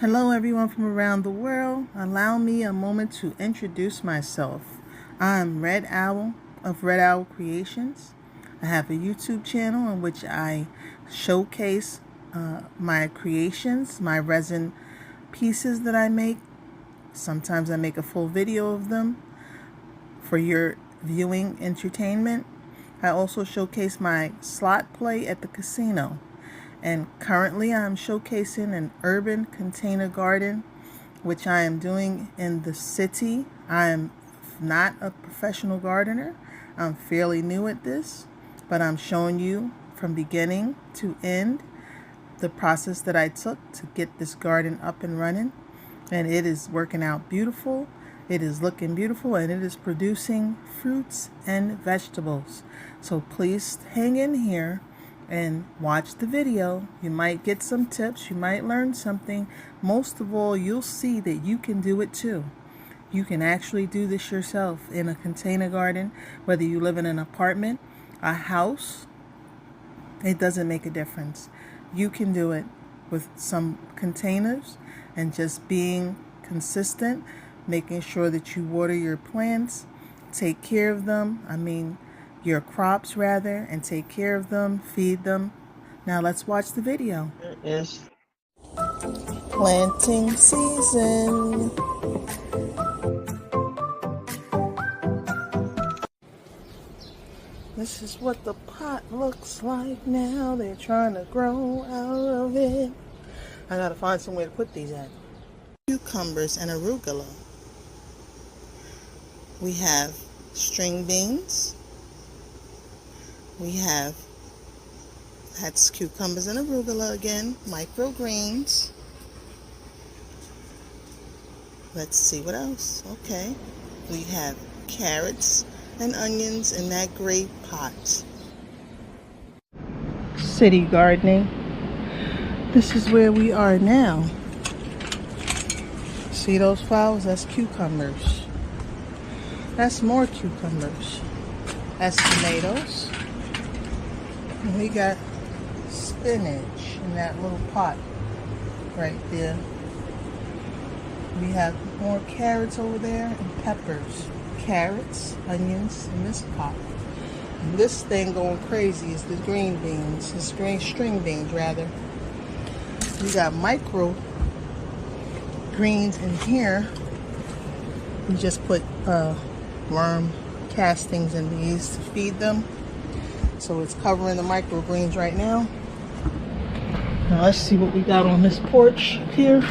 Hello everyone from around the world. Allow me a moment to introduce myself. I'm Red Owl of Red Owl Creations. I have a YouTube channel in which I showcase my creations, my resin pieces that I make. Sometimes I make a full video of them for your viewing entertainment. I also showcase my slot play at the casino. And currently I'm showcasing an urban container garden, which I am doing in the city. I am not a professional gardener. I'm fairly new at this, but I'm showing you from beginning to end the process that I took to get this garden up and running. And it is working out beautiful. It is looking beautiful, and it is producing fruits and vegetables. So please hang in here and watch the video. You might get some tips, you might learn something. Most of all, you'll see that you can do it too. You can actually do this yourself in a container garden, whether you live in an apartment, a house, it doesn't make a difference. You can do it with some containers and just being consistent, making sure that you water your plants, take care of them, your crops rather, and take care of them, feed them. Now let's watch the video. It is Planting season. This is what the pot looks like now. They're trying to grow out of it. I gotta find somewhere to put these at. Cucumbers and arugula. We have string beans. That's cucumbers and arugula again, microgreens. Let's see what else. Okay. We have carrots and onions in that gray pot. City gardening. This is where we are now. See those flowers? That's cucumbers. That's more cucumbers. That's tomatoes. And we got spinach in that little pot right there. We have more carrots over there and peppers. Carrots, onions in this pot. And this thing going crazy is the green beans. It's string beans rather. We got micro greens in here. We just put worm castings in these to feed them. So it's covering the microgreens right now. Now let's see what we got on this porch here.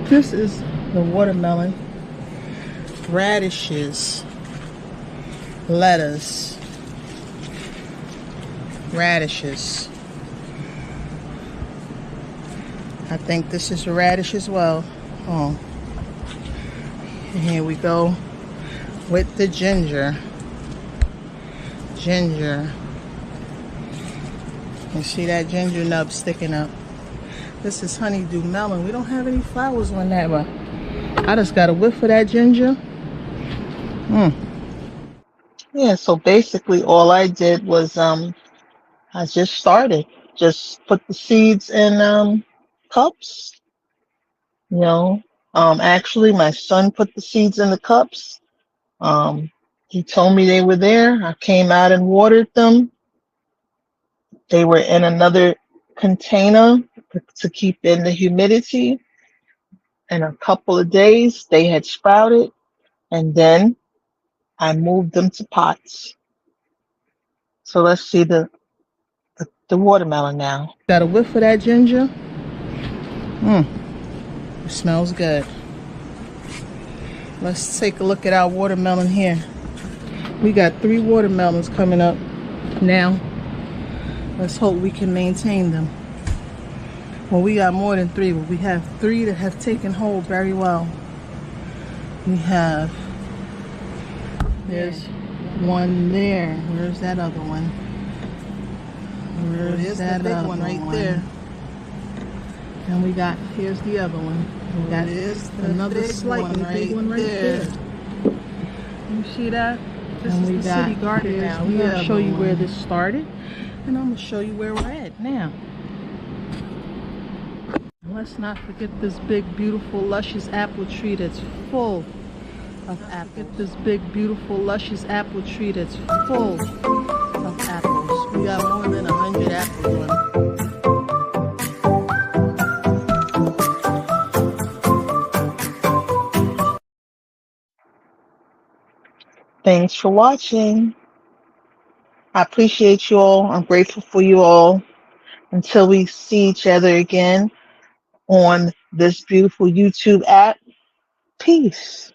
This is the watermelon, radishes, lettuce, radishes. I think this is a radish as well. Oh, and here we go with the ginger. You see that ginger nub sticking up. This is honeydew melon. We don't have any flowers on that, but I just got a whiff of that ginger. Yeah, so basically all I did was I just started. Just put the seeds in cups. Actually my son put the seeds in the cups. He told me they were there. I came out and watered them. They were in another container to keep in the humidity. In a couple of days, they had sprouted, and then I moved them to pots. So let's see the watermelon now. Got a whiff of that ginger. It smells good. Let's take a look at our watermelon here. We got 3 watermelons coming up now. Let's hope we can maintain them. Well, we got more than 3, but we have 3 that have taken hold very well. There's one there. Where's that other one? Where's that big one right there? And we got, here's the other one. We got another slightly big one right there. You see that? This is the city garden now. I'm going to show you where this started, and I'm going to show you where we're at now. Let's not forget this big, beautiful, luscious apple tree that's full of apples. Get this big, beautiful, luscious apple tree that's full of apples. We got more than 100 apples on it. Thanks for watching. I appreciate you all. I'm grateful for you all. Until we see each other again on this beautiful YouTube app, peace.